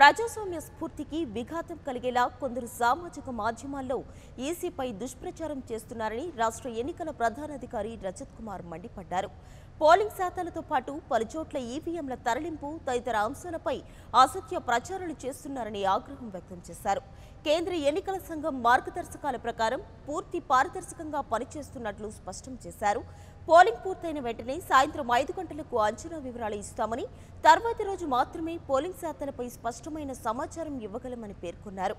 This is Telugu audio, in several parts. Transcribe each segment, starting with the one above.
ప్రజాస్వామ్య స్ఫూర్తికి విఘాతం కలిగేలా కొందరు సామాజిక మాధ్యమాల్లో ఈసీపై దుష్ప్రచారం చేస్తున్నారని రాష్ట్ర ఎన్నికల ప్రధానాధికారి రజత్ కుమార్ మండిపడ్డారు. పోలింగ్ శాతాలతో పాటు పలుచోట్ల ఈవీఎంల తరలింపు తదితర అంశాలపై అసత్య ప్రచారాలు చేస్తున్నారని ఆగ్రహం వ్యక్తం చేశారు. కేంద్ర ఎన్నికల సంఘం మార్గదర్శకాల ప్రకారం పూర్తి పారదర్శకంగా పనిచేస్తున్నట్లు స్పష్టం చేశారు. పోలింగ్ పూర్తయిన వెంటనే సాయంత్రం 5 గంటలకు అంచనా వివరాలు ఇస్తామని, తర్వాతి రోజు మాత్రమే పోలింగ్ శాతాలపై స్పష్టమైన సమాచారం ఇవ్వగలమని పేర్కొన్నారు.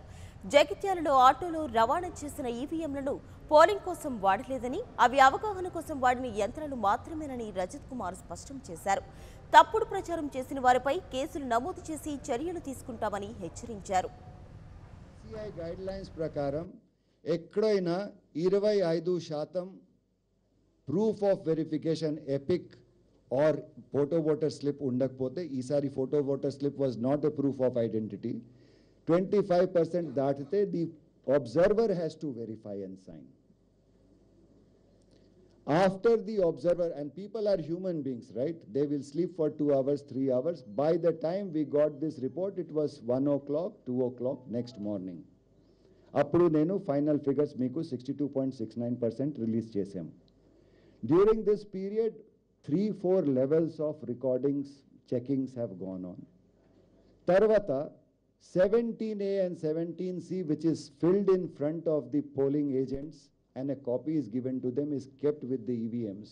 జగిత్యాలలో ఆటోలో రవాణా చేసిన ఈవీఎంలను పోలింగ్ కోసం వాడలేదని, అవి అవగాహన కోసం వాడిన యంత్రాలు మాత్రమేనని రజత్ కుమార్ స్పష్టం చేశారు. తప్పుడు ప్రచారం చేసిన వారిపై కేసులు నమోదు చేసి చర్యలు తీసుకుంటామని హెచ్చరించారు. గైడ్లైన్స్ ప్రకారం ఎక్కడైనా 25% proof of verification epic are photo voter slip ఉండకపోతే, ఈసారి photo voter slip was not a proof of identity, 25% దాటితే the observer has to verify and sign. After the observer, and people are human beings, right? They will sleep for 2 hours, 3 hours. By the time we got this report, it was 1 o'clock, 2 o'clock next morning. Appudu nenu final figures meeku 62.69% release chesam. During this period, 3-4 levels of recordings, checkings have gone on. Tarvata 17A and 17C, which is filled in front of the polling agents and a copy is given to them, is kept with the EVMs.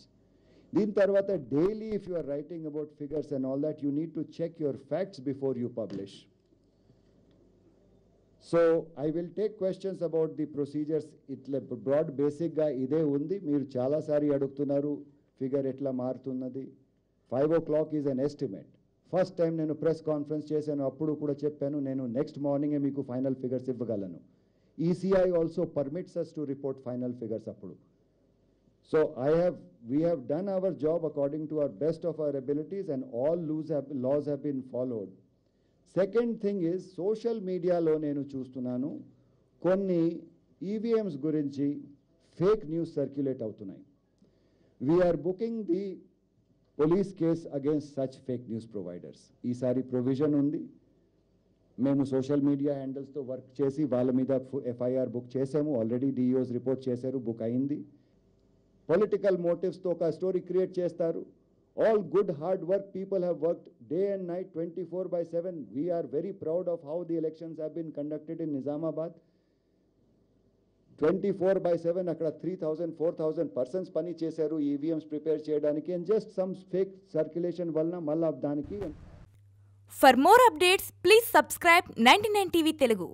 Din tarvata daily, if you are writing about figures and all that, you need to check your facts before you publish. So I will take questions about the procedures. Itla broad basic ga ide undi. Meer chala sari adugtunnaru figure etla marutunnadi. 5 o'clock is an estimate. First time నేను ప్రెస్ కాన్ఫరెన్స్ చేశాను, అప్పుడు కూడా చెప్పాను నేను నెక్స్ట్ మార్నింగే మీకు ఫైనల్ ఫిగర్స్ ఇవ్వగలను. ECI also permits us to report final figures అప్పుడు. So we have done our job according to our best of our abilities and all laws have been followed. Second thing is social మీడియాలో నేను చూస్తున్నాను కొన్ని ఈవీఎంస్ గురించి ఫేక్ న్యూస్ సర్క్యులేట్ అవుతున్నాయి. We're booking the police case against such fake news providers. ఈసారి ప్రొవిజన్ ఉంది. మేము సోషల్ మీడియా హ్యాండిల్స్తో వర్క్ చేసి వాళ్ళ మీద ఎఫ్ఐఆర్ బుక్ చేసాము. ఆల్రెడీ డిఓస్ రిపోర్ట్ చేశారు, బుక్ అయింది. పొలిటికల్ మోటివ్స్తో ఒక స్టోరీ క్రియేట్ చేస్తారు. All good hard work people have worked day and night 24/7. We're very proud of how the elections have been conducted in Nizamabad. 24/7 అక్కడ 3,000-4,000 పర్సన్స్ పని చేశారు ఈవీఎంస్ ప్రిపేర్ చేయడానికి. And just some fake circulation వలన మళ్ళీ దానికి. For more updates please subscribe 99 TV Telugu.